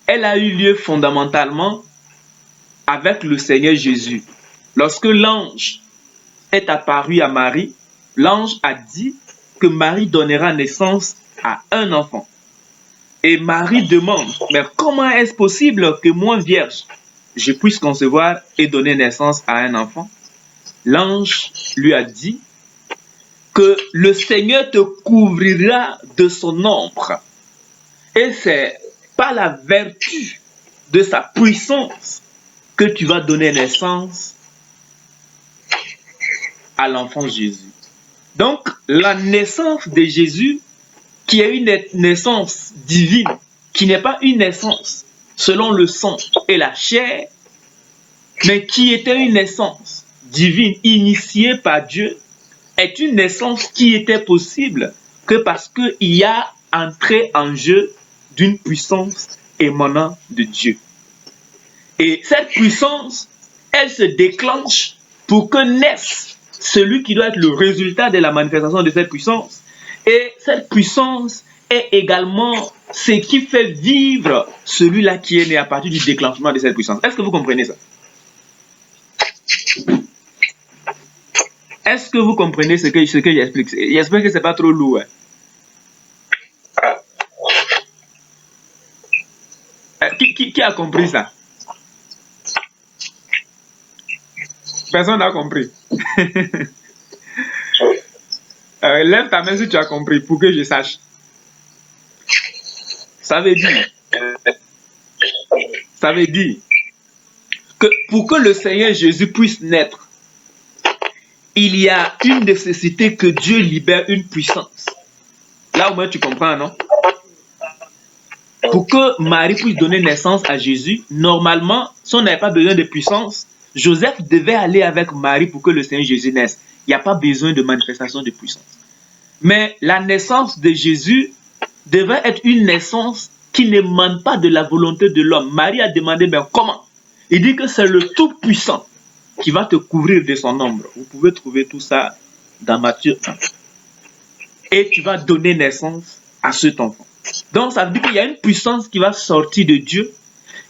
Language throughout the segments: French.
elle a eu lieu fondamentalement avec le Seigneur Jésus. Lorsque l'ange est apparu à Marie, l'ange a dit que Marie donnera naissance à un enfant. Et Marie demande, mais comment est-ce possible que moi, vierge, je puisse concevoir et donner naissance à un enfant? L'ange lui a dit que le Seigneur te couvrira de son ombre. Et c'est par la vertu de sa puissance que tu vas donner naissance à l'enfant Jésus. Donc, la naissance de Jésus, qui est une naissance divine, qui n'est pas une naissance selon le sang et la chair, mais qui était une naissance divine initiée par Dieu, est une naissance qui était possible que parce qu'il y a entré en jeu d'une puissance émanant de Dieu. Et cette puissance, elle se déclenche pour que naisse celui qui doit être le résultat de la manifestation de cette puissance. Et cette puissance est également ce qui fait vivre celui-là qui est né à partir du déclenchement de cette puissance. Est-ce que vous comprenez ça? Est-ce que vous comprenez ce que j'explique? J'espère que ce n'est pas trop lourd. Qui a compris ça? Personne n'a compris. Lève ta main si tu as compris pour que je sache. Ça veut dire que pour que le Seigneur Jésus puisse naître, il y a une nécessité que Dieu libère une puissance. Là au moins tu comprends, non? Pour que Marie puisse donner naissance à Jésus, normalement, si on n'avait pas besoin de puissance, Joseph devait aller avec Marie pour que le Seigneur Jésus naisse. Il n'y a pas besoin de manifestation de puissance. Mais la naissance de Jésus devait être une naissance qui n'émane pas de la volonté de l'homme. Marie a demandé, mais comment? Il dit que c'est le Tout-Puissant qui va te couvrir de son ombre. Vous pouvez trouver tout ça dans Matthieu 1. Et tu vas donner naissance à cet enfant. Donc ça veut dire qu'il y a une puissance qui va sortir de Dieu.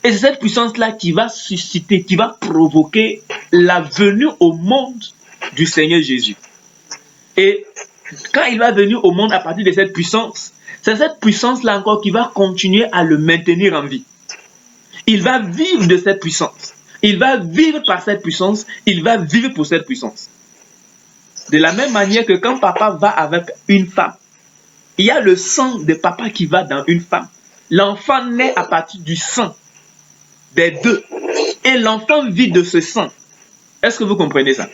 Et c'est cette puissance-là qui va susciter, qui va provoquer la venue au monde du Seigneur Jésus. Et quand il va venir au monde à partir de cette puissance, c'est cette puissance-là encore qui va continuer à le maintenir en vie. Il va vivre de cette puissance. Il va vivre par cette puissance. Il va vivre pour cette puissance. De la même manière que quand papa va avec une femme, il y a le sang de papa qui va dans une femme. L'enfant naît à partir du sang des deux. Et l'enfant vit de ce sang. Est-ce que vous comprenez ça?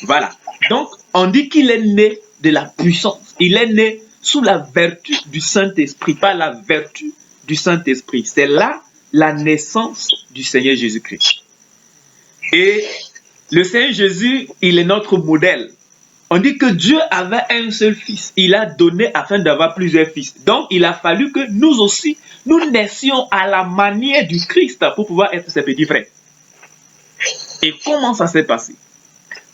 Voilà. Donc, on dit qu'il est né de la puissance. Il est né sous la vertu du Saint-Esprit, pas la vertu du Saint-Esprit. C'est là la naissance du Seigneur Jésus-Christ. Et le Seigneur Jésus, il est notre modèle. On dit que Dieu avait un seul fils. Il a donné afin d'avoir plusieurs fils. Donc, il a fallu que nous aussi, nous naissions à la manière du Christ pour pouvoir être ses petits frères. Et comment ça s'est passé?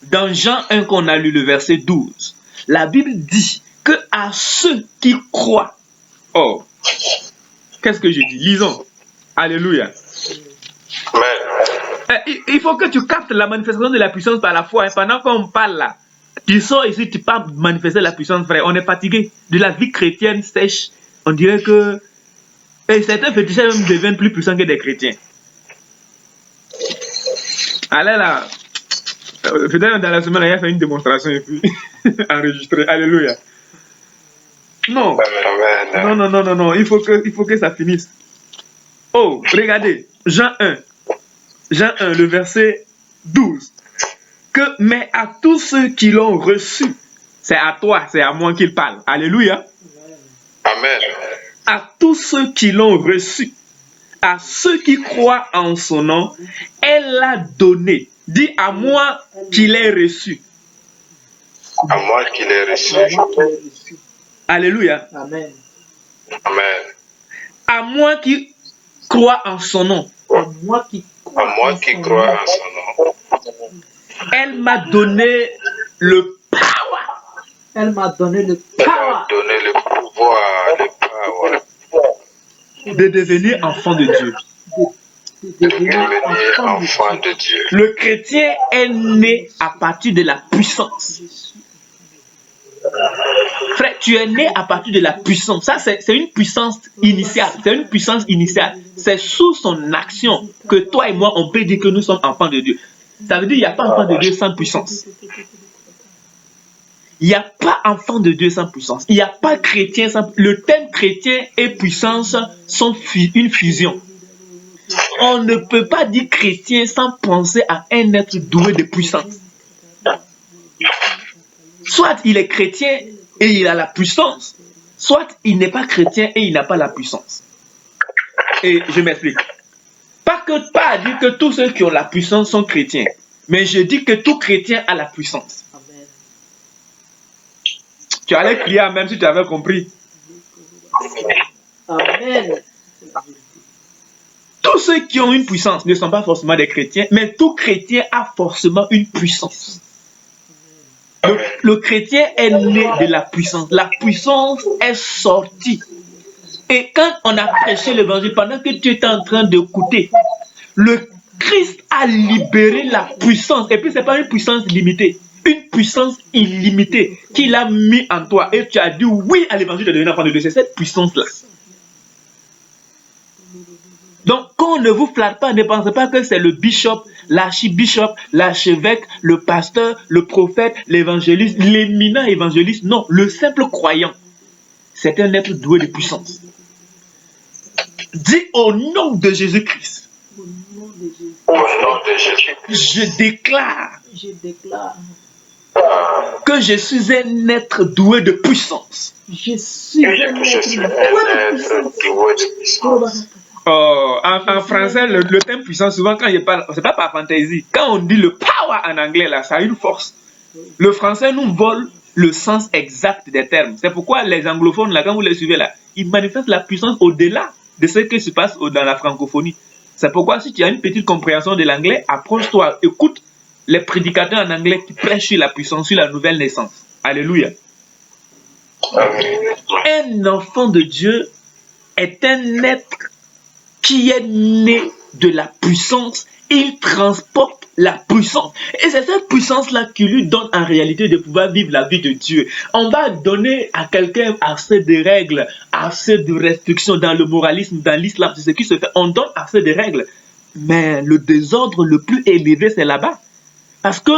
Dans Jean 1 qu'on a lu le verset 12, la Bible dit que à ceux qui croient. Oh, qu'est-ce que je dis? Lisons. Alléluia. Il faut que tu captes la manifestation de la puissance par la foi. Pendant qu'on parle là, tu sors ici, tu peux manifester la puissance, frère. On est fatigué de la vie chrétienne sèche. On dirait que certains féticheurs même deviennent plus puissants que des chrétiens. Allez là. Peut-être dans la semaine, il a fait une démonstration et puis enregistré. Alléluia. Non. Non. Il faut que ça finisse. Oh, regardez. Jean 1, le verset 12. Mais à tous ceux qui l'ont reçu, c'est à toi, c'est à moi qu'il parle. Alléluia. Amen. À tous ceux qui l'ont reçu, à ceux qui croient en son nom, elle l'a donné. Dis à moi qu'il est reçu. À moi qu'il est reçu. Alléluia. Amen. Amen. À moi qui crois en son nom. À moi qui crois en son nom. Elle m'a donné le power. Elle m'a donné le power. Elle m'a donné le pouvoir, le power. de devenir enfant de Dieu. De devenir enfant de Dieu. Le chrétien est né à partir de la puissance. Frère, tu es né à partir de la puissance. Ça, c'est une puissance initiale. C'est une puissance initiale. C'est sous son action que toi et moi, on peut dire que nous sommes enfants de Dieu. Ça veut dire qu'il n'y a pas enfant de Dieu sans puissance. Il n'y a pas enfant de Dieu sans puissance. Il n'y a pas chrétien sans... Le terme chrétien et puissance sont une fusion. On ne peut pas dire chrétien sans penser à un être doué de puissance. Soit il est chrétien et il a la puissance, soit il n'est pas chrétien et il n'a pas la puissance. Et je m'explique. Pas à dire que tous ceux qui ont la puissance sont chrétiens, mais je dis que tout chrétien a la puissance. Tu allais crier même si tu avais compris. Amen. Tous ceux qui ont une puissance ne sont pas forcément des chrétiens, mais tout chrétien a forcément une puissance. Le chrétien est né de la puissance. La puissance est sortie. Et quand on a prêché l'évangile, pendant que tu étais en train d'écouter, le Christ a libéré la puissance. Et puis, ce n'est pas une puissance limitée. Une puissance illimitée qu'il a mis en toi. Et tu as dit oui à l'évangile de devenir enfant de Dieu. C'est cette puissance-là. Donc, quand on ne vous flatte pas, ne pensez pas que c'est le bishop, l'archibishop, l'archevêque, le pasteur, le prophète, l'évangéliste, l'éminent évangéliste. Non, le simple croyant, c'est un être doué de puissance. Dis au nom de Jésus-Christ. Au nom de Jésus. Je déclare que je suis un être doué de puissance. Je suis un être doué de puissance. En français, le terme puissance, souvent quand je parle, c'est pas par fantaisie. Quand on dit le power en anglais, là, ça a une force. Le français nous vole le sens exact des termes. C'est pourquoi les anglophones, là, quand vous les suivez, là, ils manifestent la puissance au-delà de ce qui se passe dans la francophonie. C'est pourquoi si tu as une petite compréhension de l'anglais, approche-toi, écoute les prédicateurs en anglais qui prêchent sur la puissance, sur la nouvelle naissance. Alléluia. Un enfant de Dieu est un être qui est né de la puissance. Il transporte la puissance. Et c'est cette puissance-là qui lui donne en réalité de pouvoir vivre la vie de Dieu. On va donner à quelqu'un assez de règles, assez de restrictions dans le moralisme, dans l'islam. C'est ce qui se fait. On donne assez de règles. Mais le désordre le plus élevé, c'est là-bas. Parce qu'il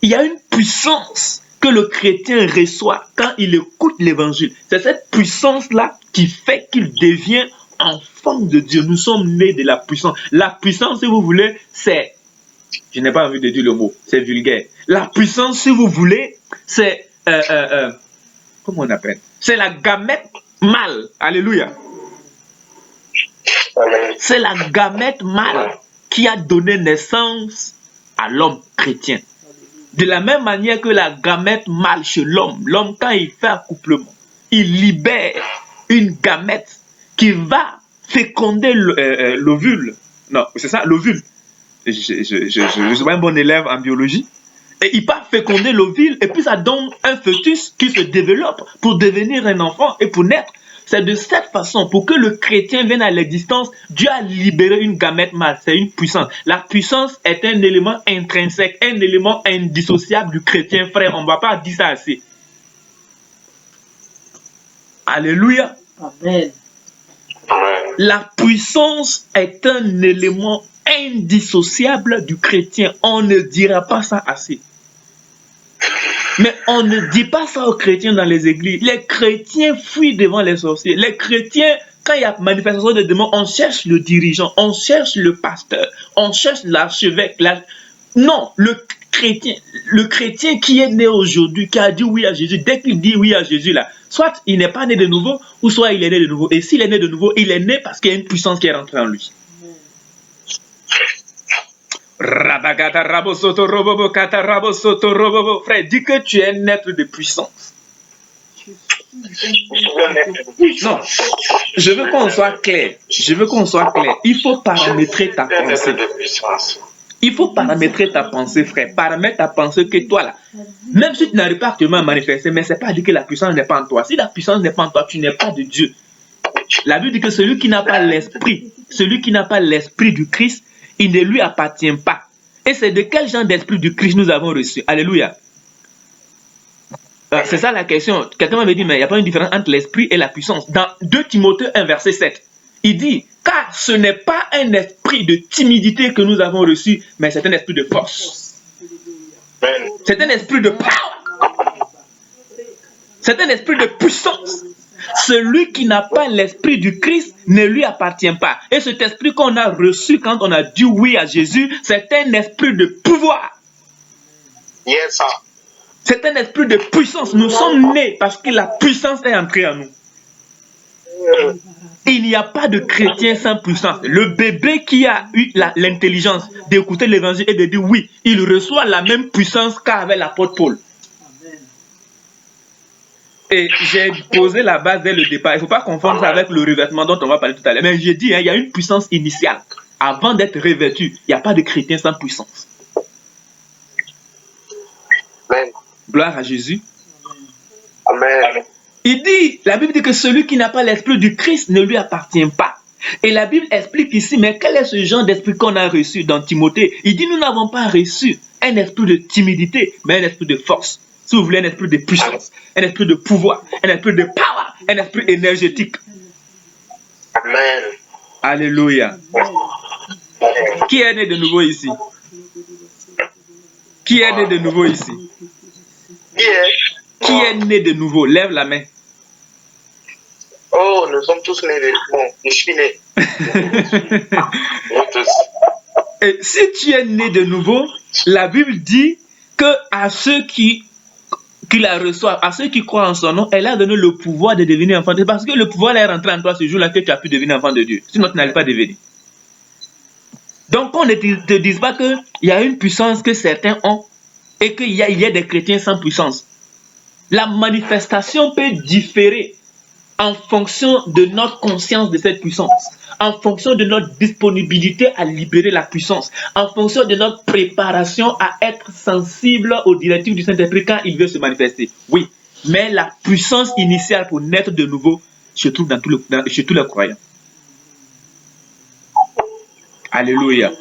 y a une puissance que le chrétien reçoit quand il écoute l'évangile. C'est cette puissance-là qui fait qu'il devient enfant de Dieu. Nous sommes nés de la puissance. La puissance, si vous voulez, c'est... Je n'ai pas envie de dire le mot, c'est vulgaire. La puissance, si vous voulez, c'est... comment on appelle? C'est la gamète mâle. Alléluia. C'est la gamète mâle qui a donné naissance à l'homme chrétien. De la même manière que la gamète mâle chez l'homme, l'homme, quand il fait accouplement, il libère une gamète qui va féconder l'ovule. Non, c'est ça, l'ovule. Je suis pas un bon élève en biologie. Et il va féconder l'ovule et puis ça donne un fœtus qui se développe pour devenir un enfant et pour naître. C'est de cette façon, pour que le chrétien vienne à l'existence, Dieu a libéré une gamète mâle. C'est une puissance. La puissance est un élément intrinsèque, un élément indissociable du chrétien, frère. On ne va pas dire ça assez. Alléluia. Amen. La puissance est un élément indissociable du chrétien. On ne dira pas ça assez. Mais on ne dit pas ça aux chrétiens dans les églises. Les chrétiens fuient devant les sorciers. Les chrétiens, quand il y a manifestation de démons, on cherche le dirigeant, on cherche le pasteur, on cherche l'archevêque. Non, le chrétien qui est né aujourd'hui, qui a dit oui à Jésus, dès qu'il dit oui à Jésus, là, soit il n'est pas né de nouveau, ou soit il est né de nouveau. Et s'il est né de nouveau, il est né parce qu'il y a une puissance qui est rentrée en lui. Frère, dis que tu es un être de puissance. Non, je veux qu'on soit clair. Il faut paramétrer ta pensée. Il faut paramétrer ta pensée, frère. Paramètre ta pensée que toi, là, même si tu n'arrives pas actuellement à manifester, mais ce n'est pas dire que la puissance n'est pas en toi. Si la puissance n'est pas en toi, tu n'es pas de Dieu. La Bible dit que celui qui n'a pas l'esprit du Christ, il ne lui appartient pas. Et c'est de quel genre d'esprit du Christ nous avons reçu? Alléluia. C'est ça la question. Quelqu'un m'avait dit, mais il n'y a pas une différence entre l'esprit et la puissance. Dans 2 Timothée 1, verset 7, il dit, car ce n'est pas un esprit de timidité que nous avons reçu, mais c'est un esprit de force. C'est un esprit de power. C'est un esprit de puissance. Celui qui n'a pas l'esprit du Christ ne lui appartient pas. Et cet esprit qu'on a reçu quand on a dit oui à Jésus, c'est un esprit de pouvoir. Yes, sir. C'est un esprit de puissance. Nous sommes nés parce que la puissance est entrée en nous. Il n'y a pas de chrétien sans puissance. Le bébé qui a eu l'intelligence d'écouter l'évangile et de dire oui, il reçoit la même puissance qu'avec l'apôtre Paul. Et j'ai posé la base dès le départ. Il ne faut pas confondre ça avec le revêtement dont on va parler tout à l'heure. Mais j'ai dit, il y a une puissance initiale. Avant d'être revêtu, il n'y a pas de chrétien sans puissance. Amen. Gloire à Jésus. Amen. Il dit, la Bible dit que celui qui n'a pas l'esprit du Christ ne lui appartient pas. Et la Bible explique ici, mais quel est ce genre d'esprit qu'on a reçu dans Timothée? Il dit, nous n'avons pas reçu un esprit de timidité, mais un esprit de force. Si vous voulez, un esprit de puissance, un esprit de pouvoir, un esprit de power, un esprit énergétique. Amen. Alléluia. Qui est né de nouveau ici? Qui est né de nouveau ici? Qui est né de nouveau? Lève la main. Oh, nous sommes tous nés de... Bon, je suis né. Nous tous. Et si tu es né de nouveau, la Bible dit que à ceux qui la reçoivent, à ceux qui croient en son nom, elle a donné le pouvoir de devenir enfant de Dieu. Parce que le pouvoir est rentré en toi ce jour-là que tu as pu devenir enfant de Dieu. Sinon, tu n'allais pas devenir. Donc, on ne te dise pas qu'il y a une puissance que certains ont et qu'il y a des chrétiens sans puissance. La manifestation peut différer en fonction de notre conscience de cette puissance, en fonction de notre disponibilité à libérer la puissance, en fonction de notre préparation à être sensible aux directives du Saint-Esprit quand il veut se manifester. Oui, mais la puissance initiale pour naître de nouveau se trouve chez tous les croyants. Alléluia.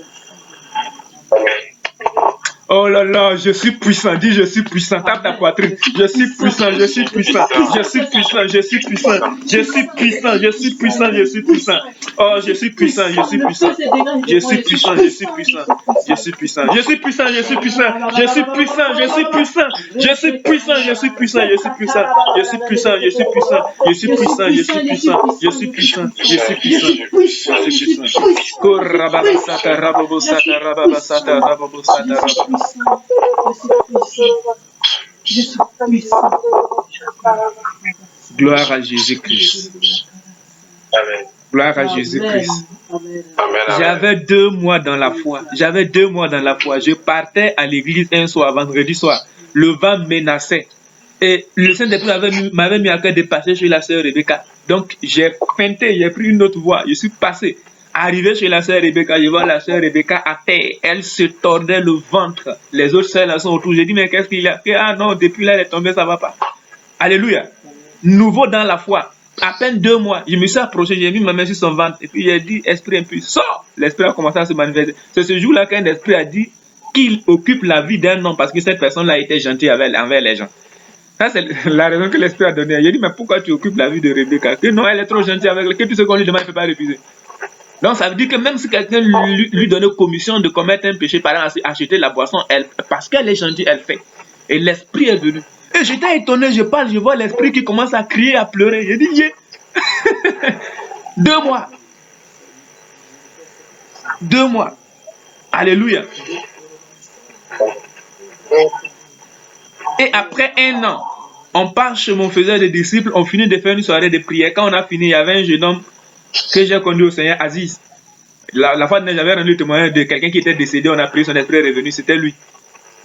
Oh là là, je suis puissant. Dis, je suis puissant. Tape ta poitrine. Je suis puissant, je suis puissant. Je suis puissant, je suis puissant. Je suis puissant, je suis puissant, je suis puissant. Oh, je suis puissant, je suis puissant. Je suis puissant, je suis puissant. Je suis puissant. Je suis puissant, je suis puissant. Je suis puissant, je suis puissant. Je suis puissant, je suis puissant, je suis puissant. Je suis puissant, je suis puissant. Je suis puissant, je suis puissant. Je suis puissant, je suis puissant. Je suis puissant. Korababasata rabobosata rababasata rabobosata rabobosata. Je suis puissant. Gloire à Jésus-Christ. Amen. Gloire à Jésus-Christ. Amen. J'avais 2 mois dans la foi. J'avais 2 mois dans la foi. Je partais à l'église un soir, vendredi soir. Le vent menaçait. Et le Saint-Esprit m'avait mis à cœur de passer chez la sœur Rebecca. Donc j'ai feinté, j'ai pris une autre voie. Je suis passé. Arrivé chez la sœur Rebecca, je vois la sœur Rebecca à terre. Elle se tordait le ventre. Les autres sœurs là sont autour. J'ai dit, mais qu'est-ce qu'il a fait? Ah non, depuis là, elle est tombée, ça va pas. Alléluia. Nouveau dans la foi. À peine 2 mois, je me suis approché, j'ai mis ma main sur son ventre. Et puis j'ai dit, esprit impur, sors! L'esprit a commencé à se manifester. C'est ce jour-là qu'un esprit a dit qu'il occupe la vie d'un homme parce que cette personne-là était gentille envers les gens. Ça, c'est la raison que l'esprit a donnée. J'ai dit, mais pourquoi tu occupes la vie de Rebecca? Que non, elle est trop gentille avec elle. Que tout ce qu'on lui demande, elle ne peut pas refuser. Donc, ça veut dire que même si quelqu'un lui donnait commission de commettre un péché, par exemple, acheter la boisson, parce qu'elle est gentille, elle fait. Et l'esprit est venu. Et j'étais étonné, je parle, je vois l'esprit qui commence à crier, à pleurer. J'ai dit, yeah. 2 mois. 2 mois. Alléluia. Et après 1 an, on part chez mon faiseur de disciples, on finit de faire une soirée de prière. Quand on a fini, il y avait un jeune homme que j'ai conduit au Seigneur, Aziz. La fois dernière, j'avais rendu le témoignage de quelqu'un qui était décédé, on a pris son esprit est revenu, c'était lui.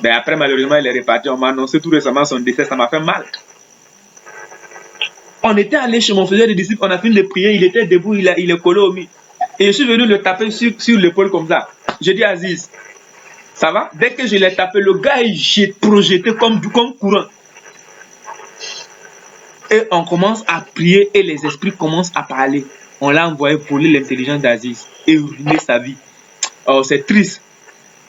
Mais après, malheureusement, il est reparti, on m'a annoncé tout récemment son décès, ça m'a fait mal. On était allé chez mon faiseur de disciples, on a fini de prier, il était debout, il est collé au mur. Et je suis venu le taper sur l'épaule comme ça. J'ai dit, Aziz, ça va? Dès que je l'ai tapé, le gars, j'ai projeté comme courant. Et on commence à prier et les esprits commencent à parler. On l'a envoyé voler l'intelligence d'Aziz et ruiner sa vie. Oh, c'est triste.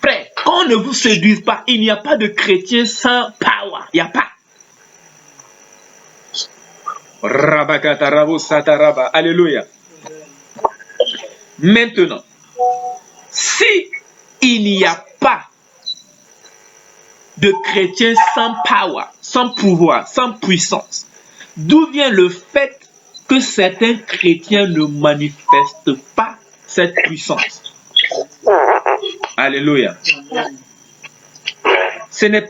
Frère, qu'on ne vous séduise pas, il n'y a pas de chrétien sans power. Il n'y a pas. Rabakatarabo sataraba. Alléluia. Maintenant, si il n'y a pas de chrétien sans power, sans pouvoir, sans puissance, d'où vient le fait que certains chrétiens ne manifestent pas cette puissance? Alléluia. Ce n'est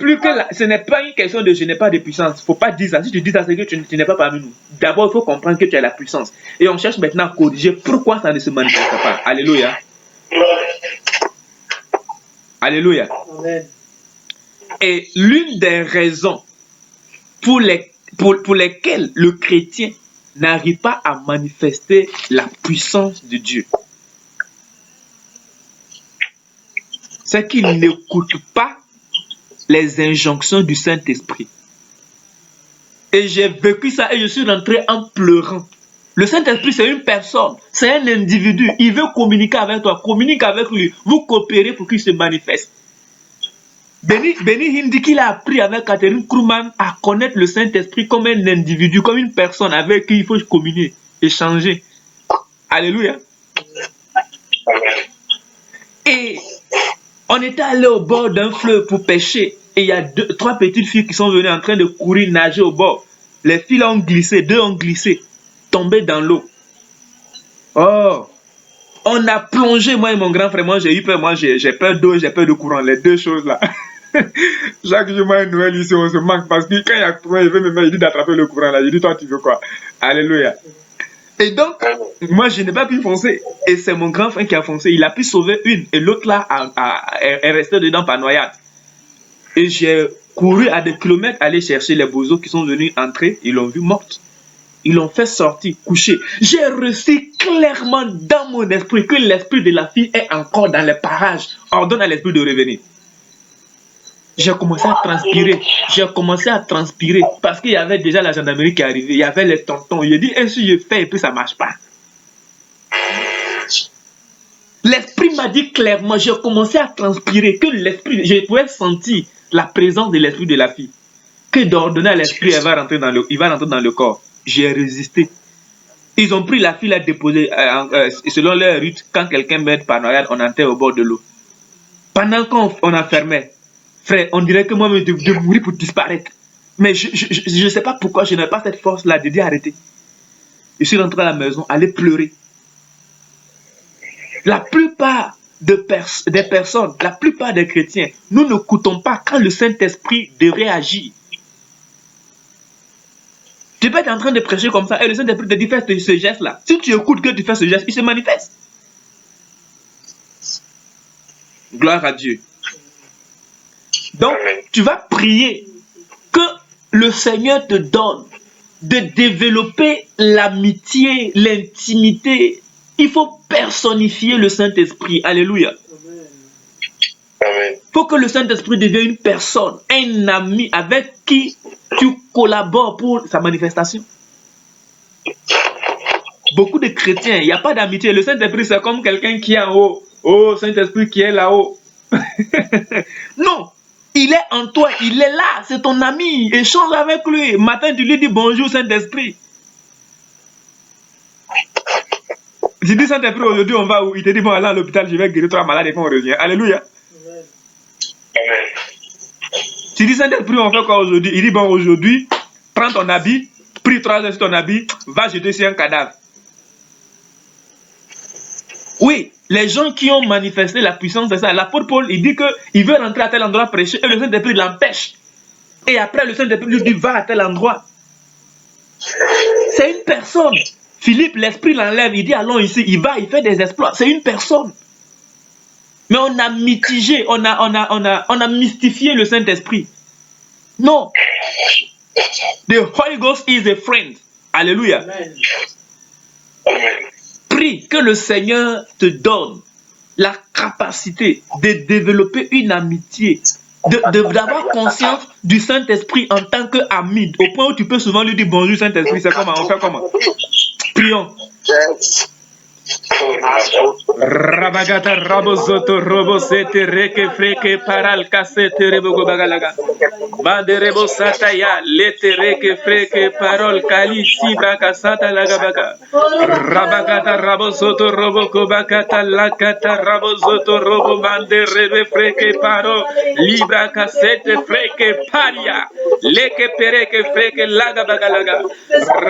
pas une question de je n'ai pas de puissance. Il ne faut pas dire ça. Si tu dis ça, c'est que tu n'es pas parmi nous. D'abord, il faut comprendre que tu as la puissance. Et on cherche maintenant à corriger pourquoi ça ne se manifeste pas. Alléluia. Alléluia. Et l'une des raisons pour lesquelles le chrétien n'arrive pas à manifester la puissance de Dieu, c'est qu'il n'écoute pas les injonctions du Saint-Esprit. Et j'ai vécu ça et je suis rentré en pleurant. Le Saint-Esprit, c'est une personne, c'est un individu. Il veut communiquer avec toi, communique avec lui. Vous coopérez pour qu'il se manifeste. Benny Hinn dit qu'il a appris avec Catherine Kuhlman à connaître le Saint-Esprit comme un individu, comme une personne avec qui il faut communiquer, échanger. Alléluia. Et on était allé au bord d'un fleuve pour pêcher. Et il y a 3 petites filles qui sont venues en train de courir, nager au bord. Les filles ont glissé, 2 ont glissé, tombé dans l'eau. Oh, on a plongé, moi et mon grand frère. Moi, j'ai eu peur. Moi, j'ai peur d'eau, j'ai peur de courant. Les 2 choses là. Chaque jour, moi et Noël, ici, on se manque. Parce que quand il y a courant, il veut me mettre, il dit d'attraper le courant là. Je dis, toi, tu veux quoi? Alléluia. Et donc, moi, je n'ai pas pu foncer. Et c'est mon grand frère qui a foncé. Il a pu sauver une. Et l'autre là est restée dedans par noyade. Et j'ai couru à des kilomètres aller chercher les bozos qui sont venus entrer. Ils l'ont vue morte. Ils l'ont fait sortir, coucher. J'ai reçu clairement dans mon esprit que l'esprit de la fille est encore dans les parages. Ordonne à l'esprit de revenir. J'ai commencé à transpirer. J'ai commencé à transpirer parce qu'il y avait déjà la gendarmerie qui est arrivée. Il y avait les tontons. J'ai dit, et si je fais et puis ça ne marche pas? L'esprit m'a dit clairement, j'ai commencé à transpirer, que l'esprit, je pouvais sentir la présence de l'esprit de la fille. Que d'ordonner à l'esprit, il va rentrer dans le corps. J'ai résisté. Ils ont pris la fille, la déposée. Selon leur rite, quand quelqu'un meurt par noyade, on enterre au bord de l'eau. Pendant qu'on enfermait, frère, on dirait que moi-même de mourir pour disparaître. Mais je ne sais pas pourquoi je n'ai pas cette force-là de dire arrêter. Je suis rentré à la maison, aller pleurer. La plupart des personnes, la plupart des chrétiens, nous n'écoutons pas quand le Saint-Esprit devrait agir. Tu peux être en train de prêcher comme ça et le Saint-Esprit te dit fais ce geste-là. Si tu écoutes que tu fais ce geste, il se manifeste. Gloire à Dieu. Donc, tu vas prier que le Seigneur te donne de développer l'amitié, l'intimité. Il faut personnifier le Saint-Esprit. Alléluia. Il faut que le Saint-Esprit devienne une personne, un ami avec qui tu collabores pour sa manifestation. Beaucoup de chrétiens, il n'y a pas d'amitié. Le Saint-Esprit, c'est comme quelqu'un qui est en haut. Oh, Saint-Esprit qui est là-haut. Non, il est en toi, il est là, c'est ton ami. Échange avec lui. Matin, tu lui dis bonjour, Saint-Esprit. Je dis Saint-Esprit, aujourd'hui, on va où? Il te dit, bon, allez à l'hôpital, je vais guérir toi malade et puis on revient. Alléluia. Amen. Tu dis Saint-Esprit, on fait quoi aujourd'hui? Il dit, bon, aujourd'hui, prends ton habit, prie 3 heures sur ton habit, va jeter sur un cadavre. Oui, les gens qui ont manifesté la puissance de ça, l'apôtre Paul, il dit qu'il veut rentrer à tel endroit prêcher et le Saint-Esprit l'empêche. Et après, le Saint-Esprit lui dit, va à tel endroit. C'est une personne. Philippe, l'esprit l'enlève, il dit allons ici, il va, il fait des exploits. C'est une personne. Mais on a mitigé, on a mystifié le Saint-Esprit. Non. The Holy Ghost is a friend. Alléluia. Amen. Prie que le Seigneur te donne la capacité de développer une amitié d'avoir conscience du Saint-Esprit en tant qu'ami, au point où tu peux souvent lui dire bonjour Saint-Esprit, c'est comment, on fait comment? Prions. Rabagata rabozoto robosete reke freke paral kasete rebogo bagalaga. Bande rebo sataya lete reke freke parol kali sibra kasata lagabaga. Rabagata rabozoto roboko bakata lakata rabozoto robo bande rebe freke paro libra kasete freke paria leke pereke freke lagabagalaga.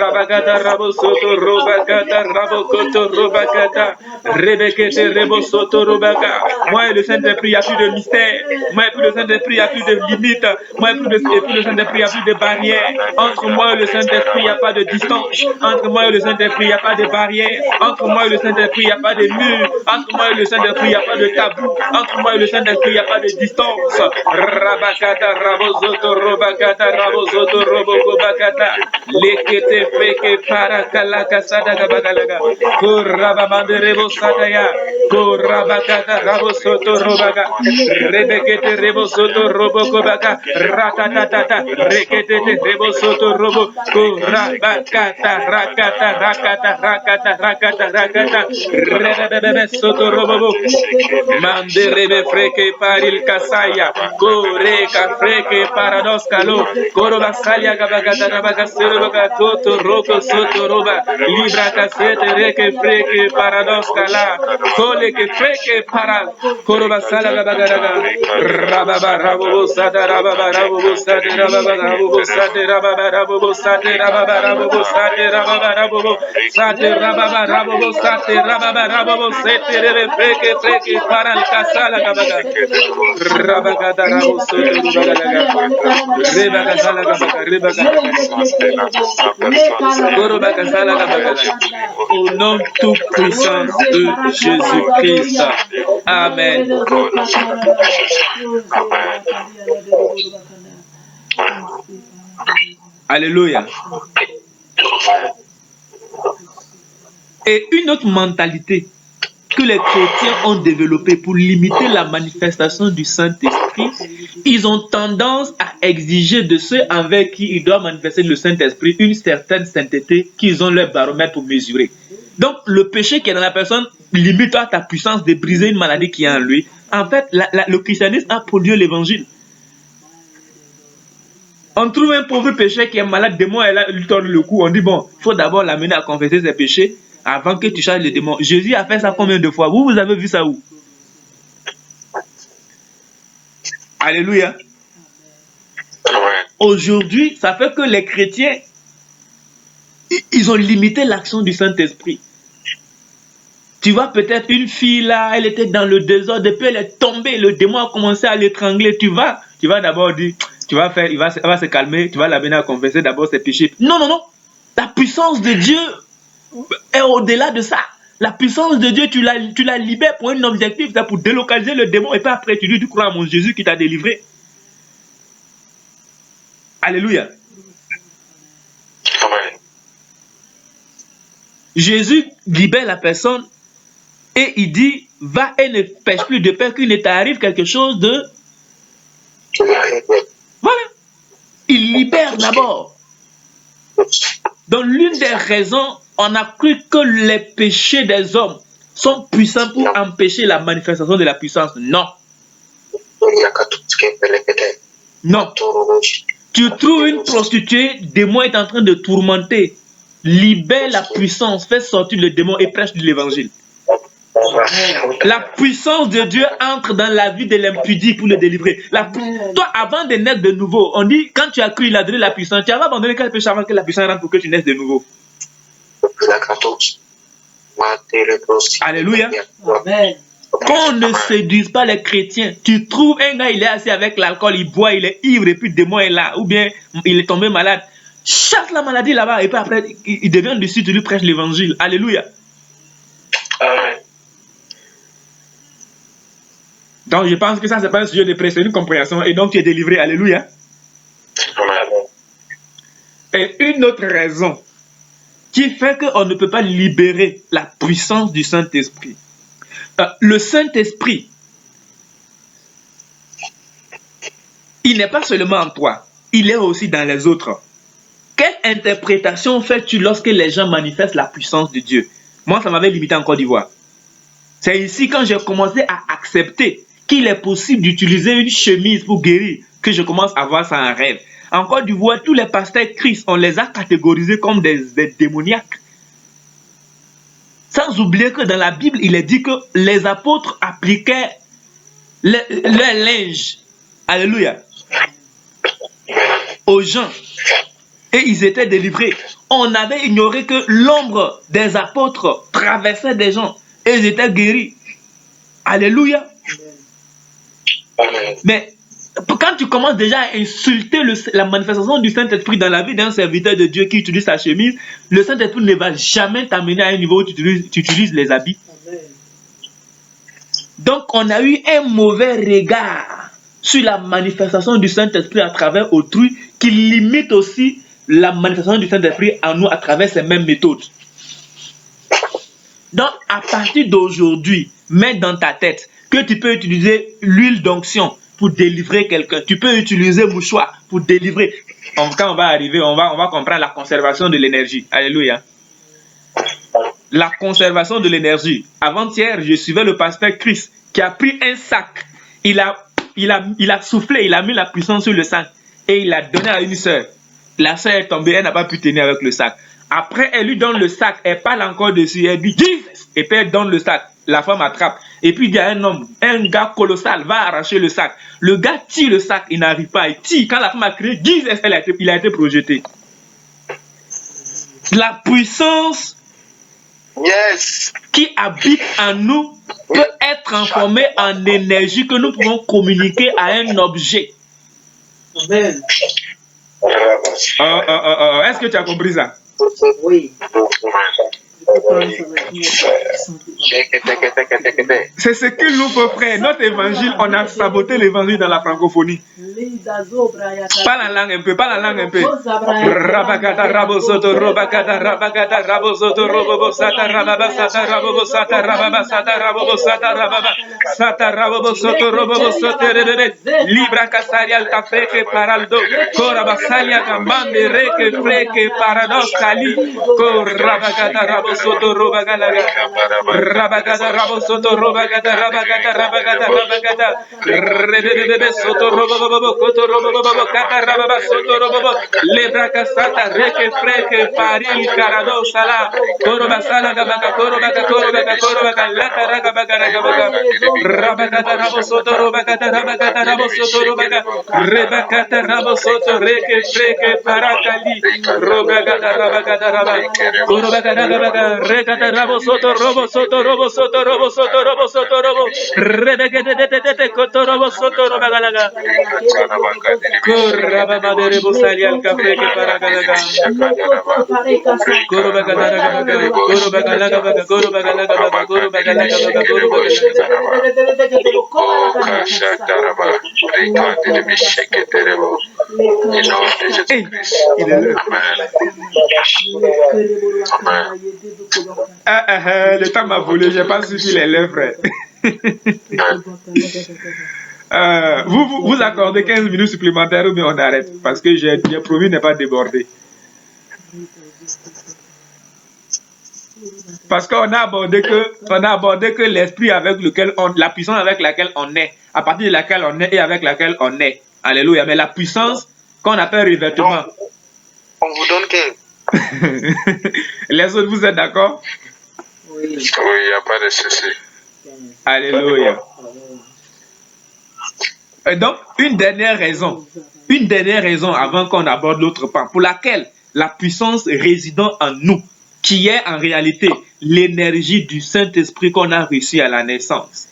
Rabagata rabozoto robagata rabokoto robagata rebekete rebosoto robaka. Moi et le Saint-Esprit, il n'y a plus de mystère. Moi et le Saint-Esprit, il n'y a plus de limites. Moi et le Saint-Esprit, il n'y a plus de barrières. Entre moi et le Saint-Esprit, il n'y a pas de distance. Entre moi et le Saint-Esprit, il n'y a pas de barrière. Entre moi et le Saint-Esprit, il n'y a pas de mur. Entre moi et le Saint-Esprit, il n'y a pas de tabou. Entre moi et le Saint-Esprit, il n'y a pas de distance. Rabakata rabozoto robakata rabozoto roboko bakata lekete freke parakalaka sadaka bagalaga korabamande rebo sataya korabakata rabosoto robaga rebekete rebosoto roboko baka ratatatata rekete rebosoto robo korabakata rakata rebebebe soto robo mande rebe freke paril kasaya koreka freke parados kalo koroba salia gabagata rabaga seroga koto roko soto roba libra kasete reke freke parados kala kole ke freke para koroba sala gabagaraga rababa rabobo sata rababa rabobo sata rababa rabobo sata rababa rabobo sata rababa rabobo sata rababa rabobo sata rababa rabobo sata rababa rabobo sata rebe freke freke para el kasala gabaga rabagada rabo soto rubagalaga rebaga sala gabaga rebaga korobaga sala gabaga au nom tout puissant de Jésus-Christ. Amen. Alléluia. Et une autre mentalité que les chrétiens ont développée pour limiter la manifestation du Saint-Esprit, ils ont tendance à exiger de ceux avec qui ils doivent manifester le Saint-Esprit une certaine sainteté qu'ils ont leur baromètre pour mesurer. Donc, le péché qui est dans la personne limite à ta puissance de briser une maladie qui est en lui. En fait, le christianisme a produit l'évangile. On trouve un pauvre péché qui est malade, démon est là, il lui tourne le cou. On dit, bon, il faut d'abord l'amener à confesser ses péchés avant que tu charges le démon. Jésus a fait ça combien de fois? Vous avez vu ça où? Alléluia. Aujourd'hui, ça fait que les chrétiens, ils ont limité l'action du Saint-Esprit. Tu vois peut-être une fille là, elle était dans le désordre, depuis elle est tombée, le démon a commencé à l'étrangler. Tu vas d'abord dire, elle va se calmer, tu vas l'amener à confesser d'abord ses péchés. Non. La puissance de Dieu est au-delà de ça. La puissance de Dieu, tu la libères pour un objectif, c'est pour délocaliser le démon. Et puis après, tu dis, tu crois à mon Jésus qui t'a délivré. Alléluia. Amen. Jésus libère la personne et il dit, va et ne pêche plus de peur qu'il ne t'arrive quelque chose de... Voilà. Il libère d'abord. Donc l'une des raisons, on a cru que les péchés des hommes sont puissants pour empêcher la manifestation de la puissance. Non. Non. Tu trouves une prostituée, le démon est en train de tourmenter. Libère la puissance, fais sortir le démon et prêche de l'évangile. La puissance de Dieu entre dans la vie de l'impudique pour le délivrer. Toi, avant de naître de nouveau, on dit, quand tu as cru, il a donné la puissance. Tu as abandonné quel péché avant que la puissance rentre pour que tu naisses de nouveau. Alléluia. Amen. Qu'on ne séduise pas les chrétiens. Tu trouves un gars, il est assis avec l'alcool, il boit, il est ivre et puis le démon est là. Ou bien il est tombé malade. Chasse la maladie là-bas et puis après, il devient dessus, tu lui prêches l'évangile. Alléluia. Amen. Donc je pense que ça, c'est pas un sujet de presse, c'est une compréhension. Et donc tu es délivré. Alléluia. Amen. Et une autre raison qui fait qu'on ne peut pas libérer la puissance du Saint-Esprit. Le Saint-Esprit il n'est pas seulement en toi, il est aussi dans les autres. Quelle interprétation fais-tu lorsque les gens manifestent la puissance de Dieu? Moi, ça m'avait limité en Côte d'Ivoire. C'est ici, quand j'ai commencé à accepter qu'il est possible d'utiliser une chemise pour guérir, que je commence à voir ça en rêve. En Côte d'Ivoire, tous les pasteurs Christ, on les a catégorisés comme des démoniaques. Sans oublier que dans la Bible, il est dit que les apôtres appliquaient leur linge, alléluia, aux gens. Et ils étaient délivrés. On avait ignoré que l'ombre des apôtres traversait des gens. Et ils étaient guéris. Alléluia. Mais quand tu commences déjà à insulter la manifestation du Saint-Esprit dans la vie d'un serviteur de Dieu qui utilise sa chemise, le Saint-Esprit ne va jamais t'amener à un niveau où tu utilises les habits. Donc on a eu un mauvais regard sur la manifestation du Saint-Esprit à travers autrui qui limite aussi la manifestation du Saint-Esprit en nous à travers ces mêmes méthodes. Donc, à partir d'aujourd'hui, mets dans ta tête que tu peux utiliser l'huile d'onction pour délivrer quelqu'un. Tu peux utiliser mouchoir pour délivrer. Quand on va arriver, on va comprendre la conservation de l'énergie. Alléluia. La conservation de l'énergie. Avant-hier, je suivais le pasteur Chris qui a pris un sac. Il a soufflé, il a mis la puissance sur le sac et il l'a donné à une sœur. La sœur est tombée, elle n'a pas pu tenir avec le sac. Après, elle lui donne le sac, elle parle encore dessus, elle dit Jesus, et puis elle donne le sac. La femme attrape. Et puis il y a un homme, un gars colossal, va arracher le sac. Le gars tire le sac, il n'arrive pas, il tire. Quand la femme a crié Jesus, il a été projeté. La puissance qui habite en nous peut être transformée en énergie que nous pouvons communiquer à un objet. Amen. Est-ce que tu as compris ça? Oui. C'est ce qu'il nous faut, frère. Notre évangile, on a saboté l'évangile dans la francophonie. Parle en langue un peu, parle en langue un peu. Rabakata rabosoto, robakata rabakata rabosoto, robobosata rababasata rabobosata rababasata rabobosata rababa sata rabosoto robobosoto rebebe libra casarial café paraldo corabasalia gambande reke freke parados kali corabakata rabosoto robagalaga rabakata rabosoto robakata rabakata rabakata rabakata rebebe soto robobobo koto robobobo kata rababa soto robobo lebra casata reke freke paril carado sala corabasala gabaka corabaka corabaka corabaka lata ragabaka ragabaka rabakata rabosoto robakata rabakata rabosoto robaka rebakata rabosoto reke freke parakali robakata rabakata rabaka corabaka ragabaka rekata rabosoto robosoto robosoto robosoto robosoto robo rebekete koto robosoto robagalaga corababa de rebosali al café que paragalaga corabaka ragabaka corabaka lagabaka corabaka lagabaka corabaka lagabaka Hey, il est là. Le temps m'a volé, j'ai pas suivi les lèvres. Vous accordez 15 minutes supplémentaires ou bien on arrête? Parce que j'ai promis ne pas déborder. Parce qu'on a abordé que l'esprit avec lequel la puissance avec laquelle on est, à partir de laquelle on est et avec laquelle on est. Alléluia. Mais la puissance qu'on appelle revêtement. On vous donne que Les autres, vous êtes d'accord? Oui. il n'y a pas de souci. Alléluia. Et donc, une dernière raison avant qu'on aborde l'autre pan, pour laquelle la puissance résidant en nous, qui est en réalité l'énergie du Saint-Esprit qu'on a reçu à la naissance.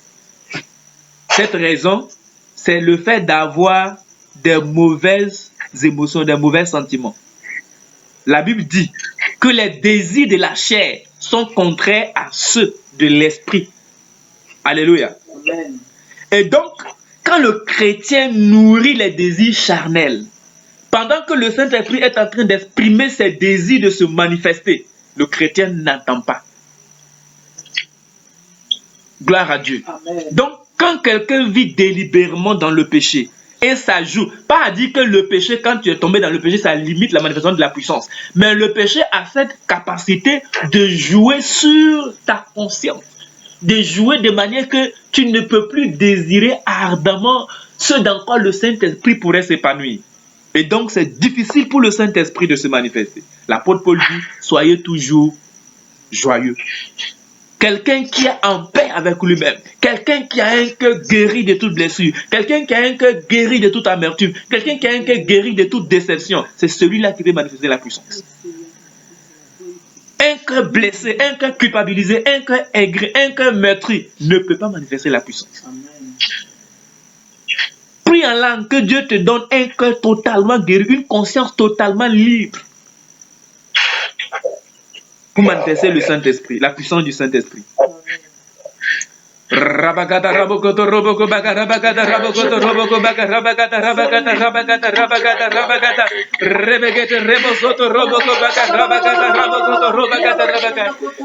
Cette raison, c'est le fait d'avoir des mauvaises émotions, des mauvais sentiments. La Bible dit que les désirs de la chair sont contraires à ceux de l'esprit. Alléluia. Amen. Et donc, quand le chrétien nourrit les désirs charnels, pendant que le Saint-Esprit est en train d'exprimer ses désirs de se manifester, le chrétien n'entend pas. Gloire à Dieu. Amen. Donc, quand quelqu'un vit délibérément dans le péché, Et ça joue. Pas à dire que le péché, quand tu es tombé dans le péché, ça limite la manifestation de la puissance. Mais le péché a cette capacité de jouer sur ta conscience. De jouer de manière que tu ne peux plus désirer ardemment ce dans quoi le Saint-Esprit pourrait s'épanouir. Et donc, c'est difficile pour le Saint-Esprit de se manifester. L'apôtre Paul dit, soyez toujours joyeux. Quelqu'un qui est en paix avec lui-même. Quelqu'un qui a un cœur guéri de toute blessure. Quelqu'un qui a un cœur guéri de toute amertume. Quelqu'un qui a un cœur guéri de toute déception. C'est celui-là qui peut manifester la puissance. Un cœur blessé, un cœur culpabilisé, un cœur aigri, un cœur meurtri ne peut pas manifester la puissance. Prie en langue que Dieu te donne un cœur totalement guéri, une conscience totalement libre pour manifester le Saint-Esprit, la puissance du Saint-Esprit. Rabagata rabokoto roboko baga rabagata rabokoto roboko baga rabagata rabagata rabagata rabagata rabagata rebegete rebosoto roboko baga rabagata rabokoto robagata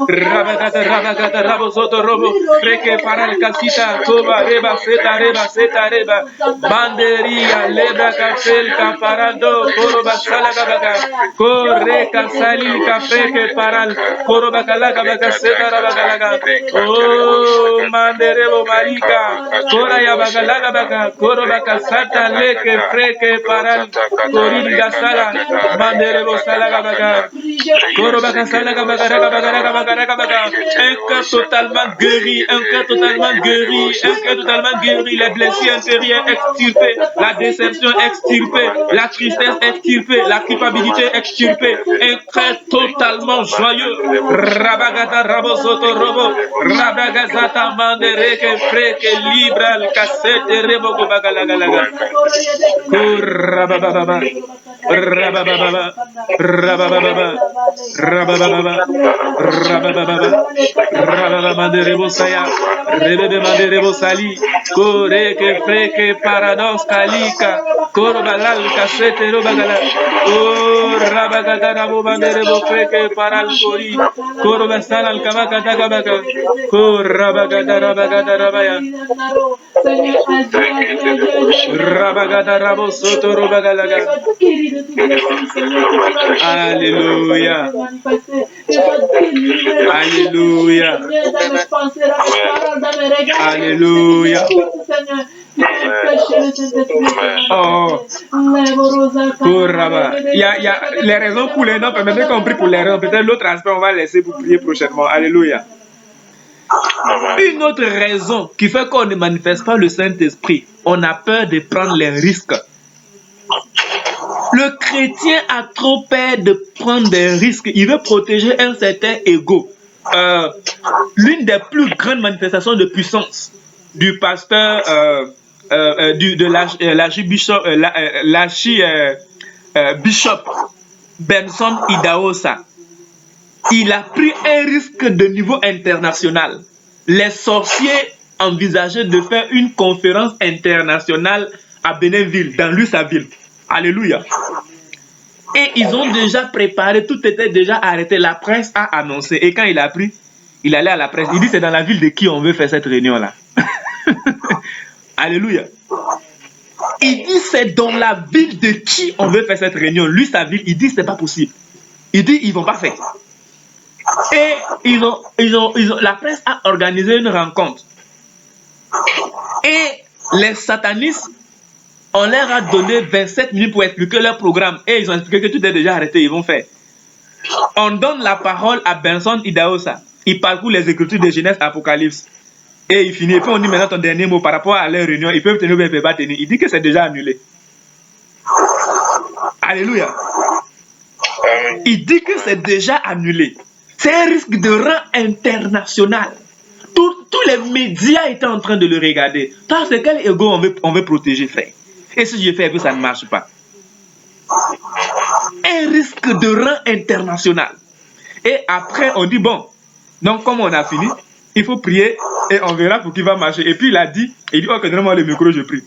rabagata rabagata rabosoto robo freke paral kasita toba reba seta reba banderia lebra kasel kaparando koroba salaga baga kore kasali kafreke paral koroba kalaga baga seta rabagalaga oh man Derebo Marika, Kora Yabagalaga Baga, Koro Bakasata Leke Freke Paran, Korin Gasala, Manderebo Salaga Baga, Koro Bakasalaga Bagaraga Bagaraga Bagaraga Baga, un cœur totalement guéri, un cœur totalement guéri, un cœur totalement guéri, les blessures intérieures extirpées, la déception extirpée, la tristesse extirpée, la culpabilité extirpée, un cœur totalement joyeux, Rabagata Rabosoto Robo, Rabagazata Mande. Reke freke libra al cassette rebogo bagalagalaga. Rabababa. Rabababa. Rabababa. Rabababa. Rabababa. Rabababa de rebosaya. Rebebe mande rebosali. Koreke freke paradox kalika. Korobalal cassette robagala. Oh rabagada rabo mande rebo freke paral kori. Korobasal al kabaka tagabaka. Korabagada Rabaya Rabagada Rabo Soto Robagalaga. Alléluia. Alléluia. Alléluia. Oh, pour Rabat. Il y a les raisons pour les noms, mais j'ai compris pour les raisons. Peut-être l'autre aspect, on va laisser pour prier prochainement. Alléluia. Une autre raison qui fait qu'on ne manifeste pas le Saint-Esprit, on a peur de prendre les risques. Le chrétien a trop peur de prendre des risques. Il veut protéger un certain ego. L'une des plus grandes manifestations de puissance du pasteur de l'archibishop Benson Idahosa, il a pris un risque de niveau international. Les sorciers envisageaient de faire une conférence internationale à Bénéville, dans sa ville. Alléluia. Et ils ont déjà préparé, tout était déjà arrêté. La presse a annoncé. Et quand il a pris, il allait à la presse. Il dit, c'est dans la ville de qui on veut faire cette réunion-là. Alléluia. Il dit, c'est dans la ville de qui on veut faire cette réunion. Lui, sa ville, il dit, c'est pas possible. Il dit, ils vont pas faire. Et la presse a organisé une rencontre. Et les satanistes, on leur a donné 27 minutes pour expliquer leur programme. Et ils ont expliqué que tout est déjà arrêté, ils vont faire. On donne la parole à Benson Idahosa. Il parcourt les écritures de Genèse, Apocalypse. Et il finit. Et puis on dit maintenant ton dernier mot par rapport à leur réunion. Ils peuvent tenir ou ils ne peuvent pas tenir. Il dit que c'est déjà annulé. Alléluia. Il dit que c'est déjà annulé. C'est un risque de rang international. Tous les médias étaient en train de le regarder. Parce que quel ego on veut protéger, frère. Et si je fais que ça ne marche pas. Un risque de rang international. Et après, on dit, bon, donc comme on a fini, il faut prier et on verra pour qui va marcher. Et puis il a dit, ok, donne-moi le micro, je prie.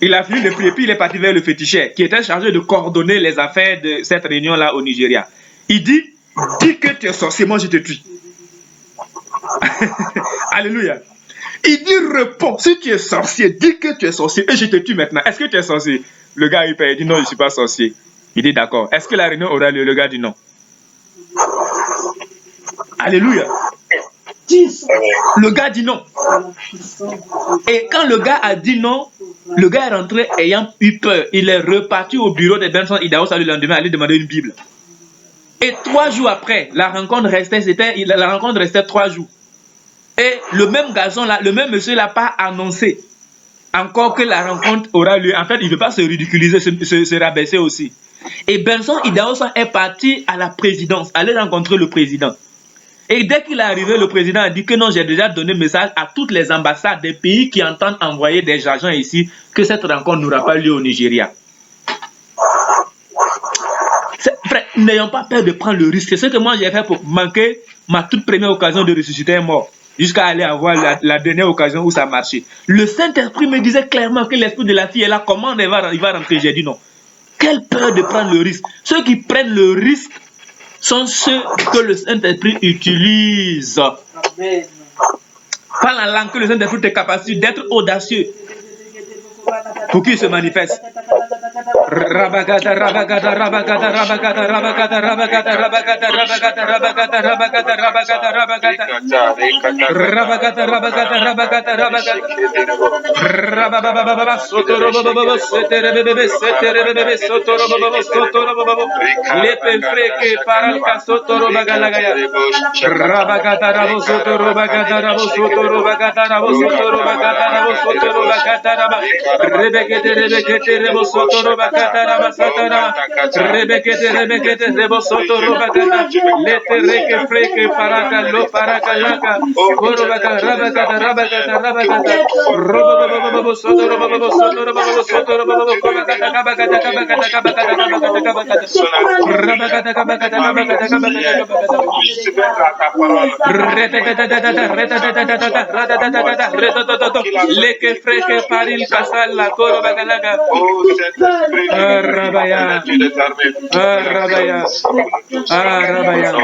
Il a fini de prier, puis il est parti vers le féticheur qui était chargé de coordonner les affaires de cette réunion-là au Nigeria. Il dit, dis que tu es sorcier, moi je te tue. Alléluia. Il dit, réponds, si tu es sorcier, dis que tu es sorcier et je te tue maintenant. Est-ce que tu es sorcier? Le gars, il dit, non, je ne suis pas sorcier. Il dit, d'accord. Est-ce que la réunion aura lieu? Le gars dit non. Alléluia. Le gars dit non. Et quand le gars a dit non, le gars est rentré ayant eu peur. Il est reparti au bureau de Benson Idahosa le lendemain, aller demander une Bible. Et 3 jours après, la rencontre restait 3 jours. Et le même garçon là, le même monsieur n'a pas annoncé encore que la rencontre aura lieu. En fait, il ne veut pas se ridiculiser, se rabaisser aussi. Et Benson Idahosa est parti à la présidence, aller rencontrer le président. Et dès qu'il est arrivé, le président a dit que non, j'ai déjà donné message à toutes les ambassades des pays qui entendent envoyer des agents ici, que cette rencontre n'aura pas lieu au Nigeria. Frère, n'ayons pas peur de prendre le risque. C'est ce que moi j'ai fait pour manquer ma toute première occasion de ressusciter un mort, jusqu'à aller avoir la dernière occasion où ça marchait. Le Saint-Esprit me disait clairement que l'esprit de la fille est là, comment il va rentrer? J'ai dit non. Quelle peur de prendre le risque. Ceux qui prennent le risque sont ceux que le Saint-Esprit utilise. Amen. Par la langue que le Saint-Esprit te capacite d'être audacieux pour qu'il se manifeste. Rabagada, rabagada, rabagada, rabagada, rabagada, rabagada, rabagada, rabagada, rabagada, rabagada, rabagada, rabagada. Rabagada, rabagada, rabagada, rabagada. Rabababababa, sotorobobabo, seterebebebe, seterebebebe, sotorobobabo, sotorobobabo. Lepefreke, paralka, sotorobagalagaya. Rabagada, rabo, sotorobagada, rabo, sotorobagada, rabo, sotorobagada, rabo, sotorobagada, rabo. Rebekete, rebo, sotorobagada, rabo, sotorobagada. Rebekete, rebo, sotorobagada. Lete, reke, freke, paraka, lo, paraka, laka. Korobaka, rabagada, rabagada, rabagada. Robobobobobo, sotorobobobo, sotorobobobo, sotorobobobo, kobagada, kabagada, kabagada, kabagada, kabagada, kabagada. Rabagada, kabagada, kabagada, kabagada, kabagada. Leke freke paril kasala korobagalaga. Rabaya, Rabaya, Rabaya, Rabaya,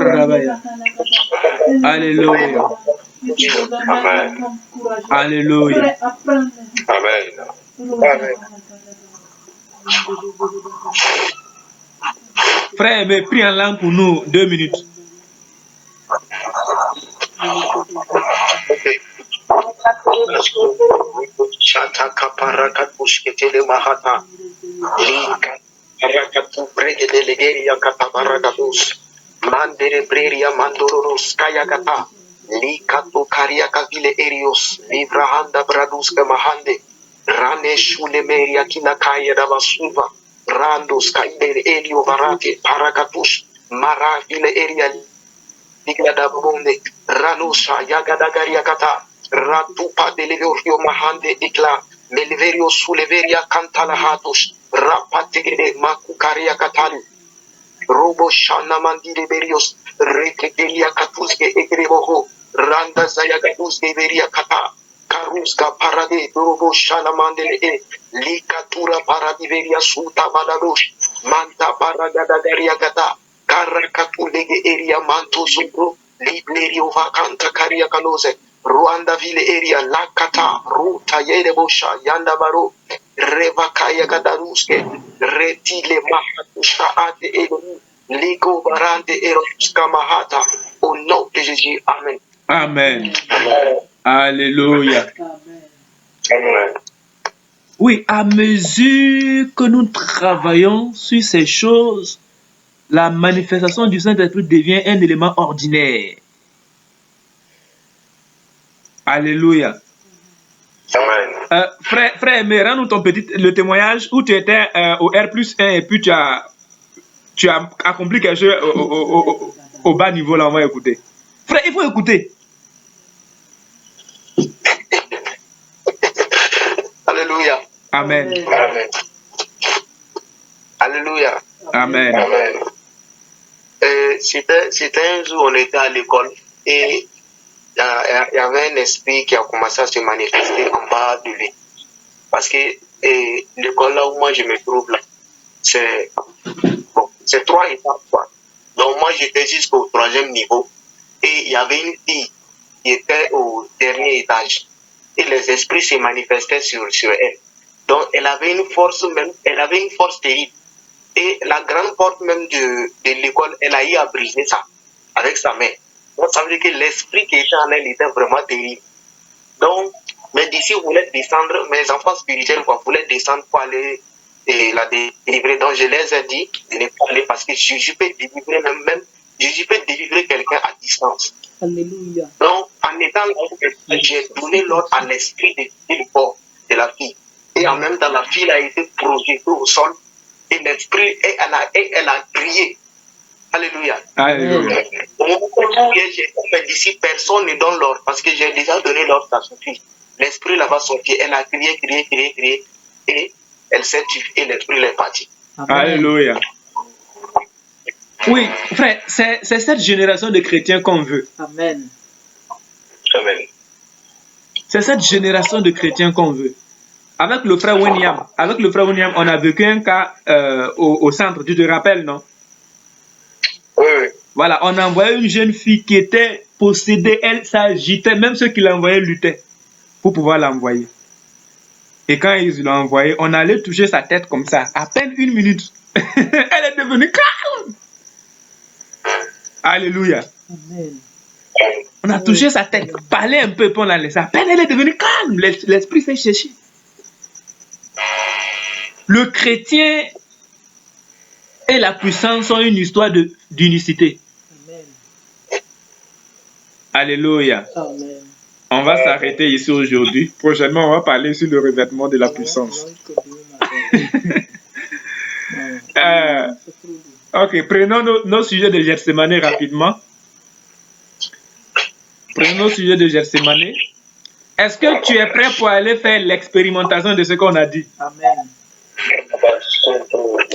Rabaya. Alléluia. Alléluia. Amen. Frère, mais prie en langue pour nous, 2 minutes. Okay. Let's go. Chata kaparakatushketele mahata. Lika parakatu brege delegeria katabaragados. Mandere breria mandororos kayagata. Lika to kariaka vile erios. Livrahanda braduska mahande. Rane shule meria kina kaya davasuva. Randos kaidere elio varate parakatush. Mara vile eria Digada bonde, Ranusa, Yagadagaria Kata, Ratupa de Leverio Mahande Ikla, Meliverio Suleveria Cantala Hatus, Rapatigede Makukaria Katali, Robo Shana Mandile Berios, Rekedelia Katuske Egreboho, Randa Zayagaduske Veria Kata, Karuska Parade, Robo Shana Mandele, Likatura Paradiveria Suta Baladosh, Manta Paragadagaria Kata, Karakatulege area Manto Zubro, Liblerio Vacanta Caria Calose, Rwanda Ville area Lakata, Ruta Yedebosha, Yandabaro, Revakaya Gadaruske, Retile Mahatusha Ate Edo, Ligo Barante Eroska Mahata, au nom de Jésus, Amen. Amen. Alléluia. Amen. Oui, à mesure que nous travaillons sur ces choses, la manifestation du Saint-Esprit devient un élément ordinaire. Alléluia. Amen. Frère, mais rends-nous le témoignage où tu étais au R+1 et puis tu as accompli quelque chose au bas niveau, là, on va écouter. Frère, il faut écouter. Alléluia. Amen. Amen. Alléluia. Amen. Amen. C'était un jour, on était à l'école et il y avait un esprit qui a commencé à se manifester en bas de lui. Parce que l'école là où moi je me trouve là, c'est bon, 3 étapes, quoi. Donc moi j'étais jusqu'au 3e niveau et il y avait une fille qui était au dernier étage et les esprits se manifestaient sur elle. Donc elle avait une force terrible. Et la grande porte même de l'école, elle a eu à briser ça avec sa main. Donc ça veut dire que l'esprit qui était en elle était vraiment terrible. Donc mes disciples voulaient descendre, mes enfants spirituels voulaient descendre pour aller la délivrer. Donc je les ai dit de ne pas aller parce que je peux délivrer je peux délivrer quelqu'un à distance. Alléluia. Donc en étant là, j'ai donné l'ordre à l'esprit de quitter le corps de la fille. Et en même temps, la fille a été projetée au sol et l'esprit, elle a crié. Alléluia. Alléluia. Au moment où j'ai fait d'ici, personne ne donne l'ordre parce que j'ai déjà donné l'ordre à son fils. L'esprit là-bas sorti, elle a crié et elle s'est tuée et l'esprit est parti. Alléluia. Oui, frère, c'est cette génération de chrétiens qu'on veut. Amen. Amen. C'est cette génération de chrétiens qu'on veut. Avec le frère William, on a vécu un cas au centre, tu te rappelles, non? Oui. Voilà, on a envoyé une jeune fille qui était possédée, elle s'agitait, même ceux qui l'envoyaient luttaient pour pouvoir l'envoyer. Et quand ils l'ont envoyée, on allait toucher sa tête comme ça, à peine 1 minute. Elle est devenue calme. Alléluia. Amen. On a touché sa tête, parlé un peu, puis on l'a laissé. À peine elle est devenue calme, l'esprit s'est cherché. Le chrétien et la puissance sont une histoire d'unicité. Amen. Alléluia. Amen. On va s'arrêter ici aujourd'hui. Prochainement, on va parler sur le revêtement de la puissance. Ok, prenons nos sujets de Gethsémane rapidement. Prenons nos sujets de Gethsémane. Est-ce que tu es prêt pour aller faire l'expérimentation de ce qu'on a dit? Amen.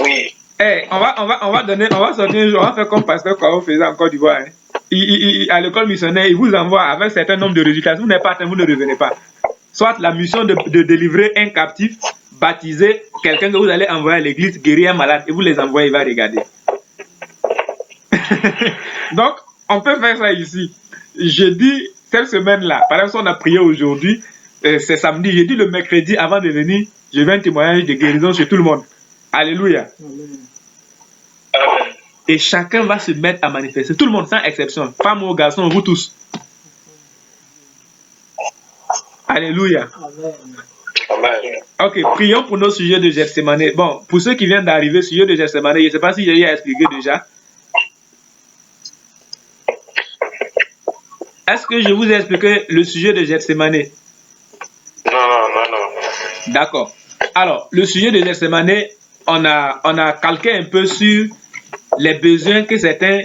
Oui. Hey, on va sortir un jour, on va faire comme Pasteur Kwao faisait en Côte d'Ivoire. Hein. À l'école missionnaire, il vous envoie avec un certain nombre de résultats. Si vous n'êtes pas atteint, vous ne revenez pas. Soit la mission de délivrer un captif, baptiser quelqu'un que vous allez envoyer à l'église, guérir un malade, et vous les envoyez, il va regarder. Donc, on peut faire ça ici. Jeudi, cette semaine-là, par exemple, si on a prié aujourd'hui, c'est samedi, jeudi, le mercredi, avant de venir, je vais un témoignage de guérison chez tout le monde. Alléluia. Amen. Et chacun va se mettre à manifester. Tout le monde, sans exception. Femmes ou garçons, vous tous. Alléluia. Amen. Ok, prions pour nos sujets de Gethsémane. Bon, pour ceux qui viennent d'arriver, sujet de Gethsémane, je ne sais pas si j'ai expliqué déjà. Est-ce que je vous ai expliqué le sujet de Gethsémane? Non. D'accord. Alors, le sujet de Gethsémane, on a calqué un peu sur les besoins que certains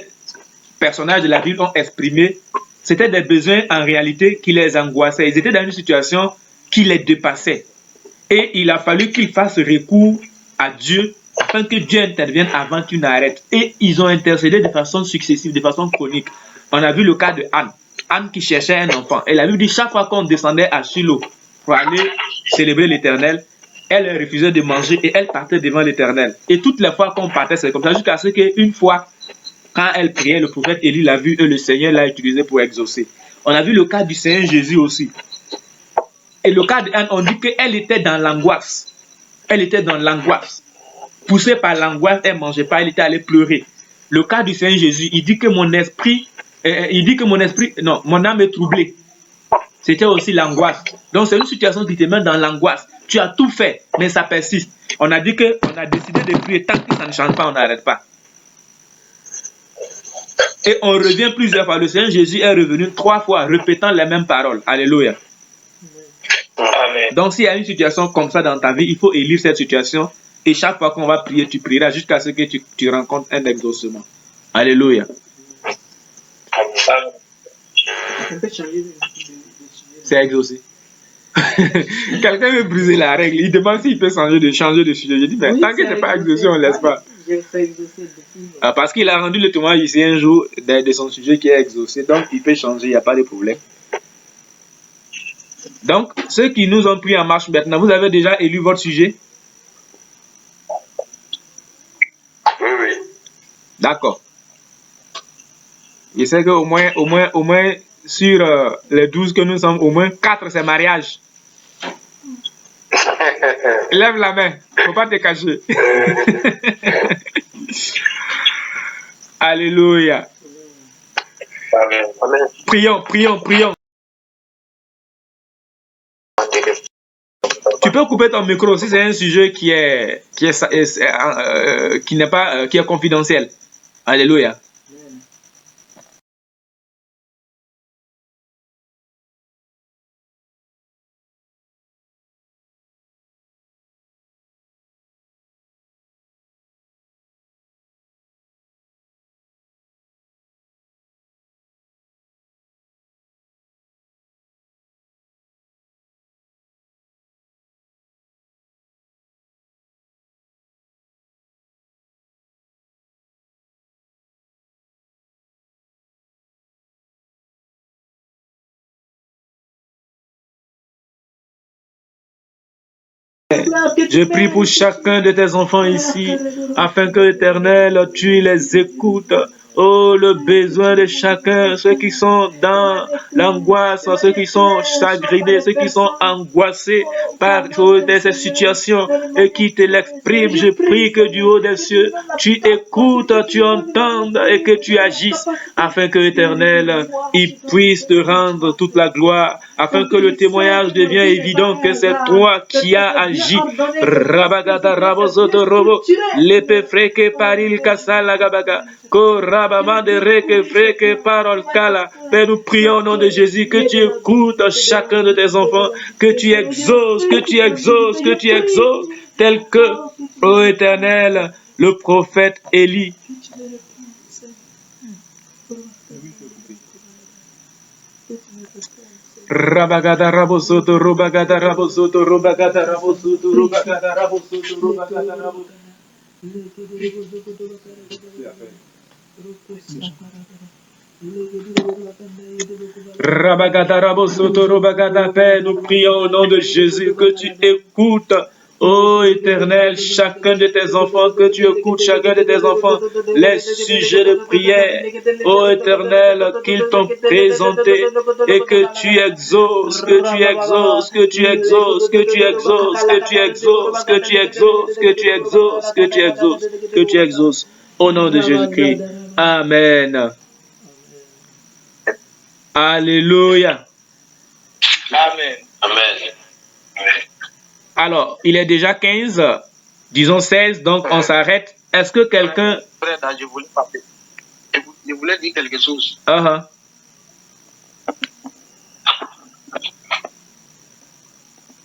personnages de la Bible ont exprimés. C'était des besoins en réalité qui les angoissaient. Ils étaient dans une situation qui les dépassait. Et il a fallu qu'ils fassent recours à Dieu afin que Dieu intervienne avant qu'il n'arrête. Et ils ont intercédé de façon successive, de façon chronique. On a vu le cas de Anne. Anne qui cherchait un enfant. Et la Bible dit chaque fois qu'on descendait à Shiloh pour aller célébrer l'Éternel, elle refusait de manger et elle partait devant l'Éternel. Et toutes les fois qu'on partait, c'est comme ça, jusqu'à ce qu'une fois, quand elle priait, le prophète Élie l'a vu et le Seigneur l'a utilisé pour exaucer. On a vu le cas du Seigneur Jésus aussi. Et le cas d'Anne, on dit qu'elle était dans l'angoisse. Elle était dans l'angoisse. Poussée par l'angoisse, elle ne mangeait pas, elle était allée pleurer. Le cas du Seigneur Jésus, il dit que mon âme est troublée. C'était aussi l'angoisse. Donc c'est une situation qui te met dans l'angoisse. Tu as tout fait, mais ça persiste. On a dit qu'on a décidé de prier. Tant que ça ne change pas, on n'arrête pas. Et on revient plusieurs fois. Le Seigneur Jésus est revenu 3 fois, répétant les mêmes paroles. Alléluia. Amen. Donc s'il y a une situation comme ça dans ta vie, il faut élire cette situation. Et chaque fois qu'on va prier, tu prieras jusqu'à ce que tu rencontres un exaucement. Alléluia. On peut changer de C'est exaucé. Quelqu'un veut briser la règle. Il demande s'il peut changer de sujet. Je dis, mais tant que ce n'est pas exaucé, on ne laisse pas. Parce qu'il a rendu le témoignage ici un jour de son sujet qui est exaucé. Donc il peut changer, il n'y a pas de problème. Donc, ceux qui nous ont pris en marche maintenant, vous avez déjà élu votre sujet? Oui, oui. D'accord. Je sais qu'au moins, sur les 12 que nous sommes, au moins 4 c'est mariage. Lève la main, faut pas te cacher. Alléluia. Amen. Amen. Prions. Tu peux couper ton micro si c'est un sujet qui est confidentiel. Alléluia. Je prie pour chacun de tes enfants ici, afin que l'Éternel, tu les écoutes. Oh, le besoin de chacun, ceux qui sont dans l'angoisse, ceux qui sont chagrinés, ceux qui sont angoissés par ces situations et qui te l'expriment. Je prie que du haut des cieux, tu écoutes, tu entendes et que tu agisses, afin que l'Éternel, il puisse te rendre toute la gloire, afin que le témoignage devienne évident que c'est toi qui as agi. Rabagata rabozoto robo, lepe freke paril kasala gabaga, ko rabamande reke freke parol kala. Père, nous prions au nom de Jésus que tu écoutes chacun de tes enfants, que tu exauces, tel que, ô Éternel, le prophète Élie. Rabagada rabosoto, robagada rabosoto, robagada rabosoto, robagada rabosoto, robagada rabosoto. Rabagada rabosoto, robagada paix, nous prions au nom de Jésus que tu écoutes. Ô Éternel, chacun de tes enfants, que tu écoutes chacun de tes enfants, les sujets de prière, ô Éternel, qu'ils t'ont présenté et que tu exauces, que tu exauces, au nom de Jésus-Christ. Amen. Alléluia. Amen. Amen. Alors, il est déjà 15, disons 16, donc on s'arrête. Est-ce que quelqu'un... Frère, je voulais dire quelque chose.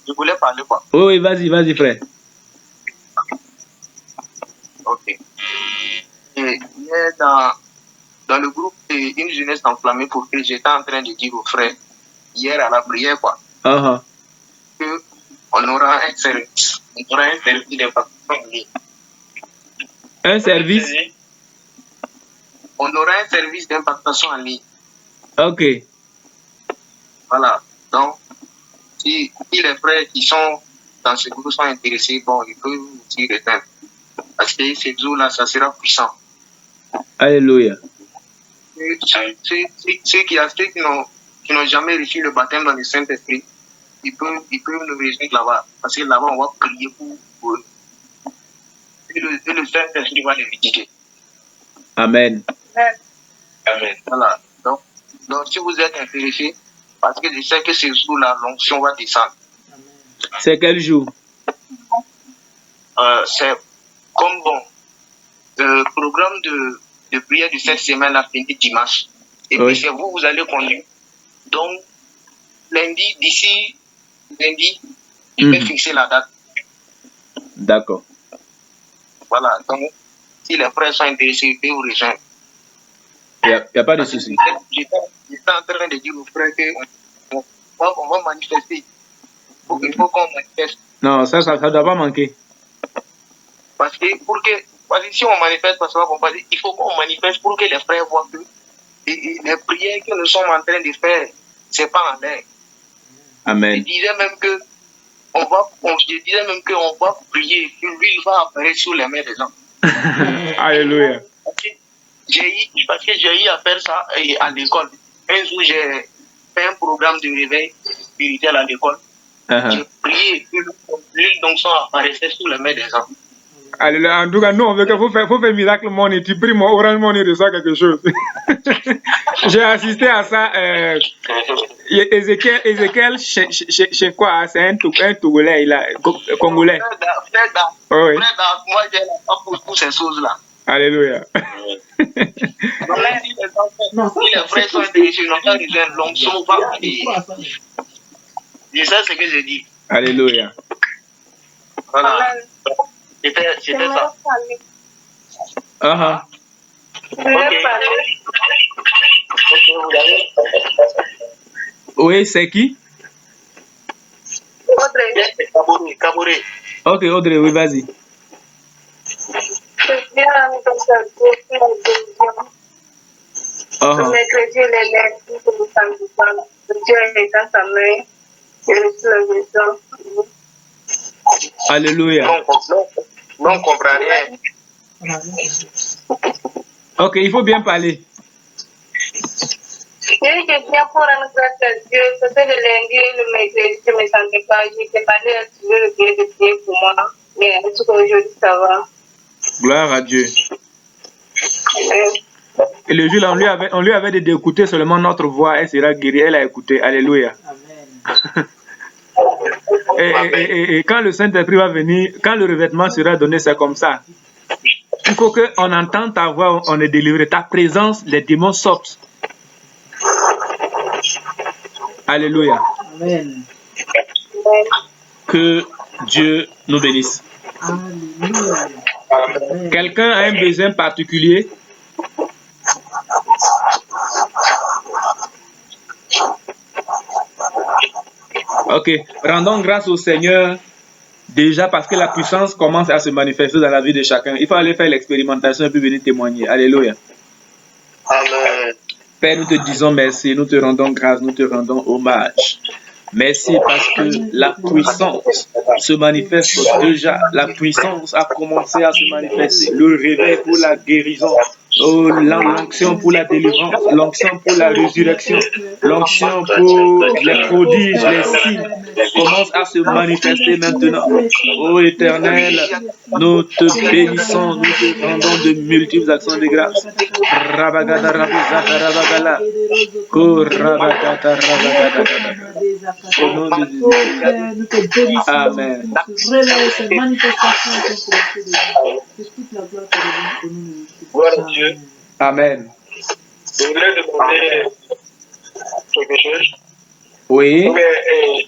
Je voulais parler quoi? Oui, vas-y, frère. Ok. Et hier, dans le groupe Une jeunesse enflammée pour Christ, j'étais en train de dire aux frères, hier à la prière, quoi, que on aura un service d'impactation en ligne. Un service? On aura un service d'impactation en ligne. Ok. Voilà. Donc, si les frères qui sont dans ce groupe sont intéressés, bon, ils peuvent aussi rejoindre. Parce que ces jours-là, ça sera puissant. Alléluia. Ceux qui n'ont jamais reçu le baptême dans le Saint-Esprit, ils peuvent nous rejoindre là-bas. Parce que là-bas, on va prier pour eux. Et le Saint-Esprit va les visiter. Amen. Amen. Voilà. Donc, si vous êtes intéressés, parce que je sais que ce jour-là, l'onction va descendre. C'est quel jour? C'est comme bon. Le programme de prière de cette semaine a fini dimanche. Et puis c'est vous allez conduire. Donc, d'ici lundi, je vais fixer la date. D'accord. Voilà. Donc, si les frères sont intéressés, ils peuvent vous rejoindre. Il n'y a pas de souci. J'étais en train de dire aux frères qu'on va manifester. Il faut qu'on manifeste. Non, ça ne doit pas manquer. Parce que si on manifeste, il faut qu'on manifeste pour que les frères voient que les prières que nous sommes en train de faire, ce n'est pas en l'air. Amen. Je disais même que on va prier, que l'huile va apparaître sur les mains des gens. Alléluia. Parce que j'ai eu à faire ça à l'école. Un jour, j'ai fait un programme de réveil spirituel à l'école. J'ai prié, que l'huile d'onction apparaissait sur les mains des gens. Alléluia. En tout cas, nous, on veut qu'il faut faire miracle money. Tu pries, moi, Orange Money reçoit quelque chose. J'ai assisté à ça. Ézéchiel, chez quoi? C'est un Togolais, Congolais. Moi, j'ai la foi pour ces choses-là. Alléluia. Si les frères sont intéressés, l'onction va prier. Je sais ce que je dis. Alléluia. Voilà. C'était ça. Oui, c'est qui? Audrey. Kabouré. Ok, Audrey, oui, vas-y. Alléluia. Non, on comprend rien. Ok, il faut bien parler. Je viens pour rendre grâce à Dieu. C'était le lundi et le mercredi, je ne me sentais pas. J'étais pas allée attirer le pied de prier pour moi. Mais en tout cas, aujourd'hui, ça va. Gloire à Dieu. Et le jour, on lui avait dit d'écouter seulement notre voix. Elle sera guérie. Elle a écouté. Alléluia. Et quand le Saint-Esprit va venir, quand le revêtement sera donné, c'est comme ça. Il faut qu'on entende ta voix, on est délivré. Ta présence, les démons sortent. Alléluia. Amen. Que Dieu nous bénisse. Alléluia. Quelqu'un a un besoin particulier? Ok, rendons grâce au Seigneur déjà parce que la puissance commence à se manifester dans la vie de chacun. Il faut aller faire l'expérimentation et puis venir témoigner. Alléluia. Amen. Père, nous te disons merci, nous te rendons grâce, nous te rendons hommage. Merci parce que la puissance se manifeste déjà. La puissance a commencé à se manifester. Le réveil pour la guérison. Oh, l'onction pour la délivrance, l'onction pour la résurrection, l'onction pour les prodiges, les signes commencent à se manifester maintenant. Oh Éternel, nous te bénissons, nous te rendons de multiples actions de grâce. Rabagada rabagada rabagala. Ko rabagada rabagada. Au nom de Jésus. Nous te bénissons. Amen. Ce réveil, ces manifestations sont commencées déjà. Que toute la gloire te revienne au nom de Jésus. Gloire à Dieu. Amen. Je voulais demander quelque chose. Oui. Mais,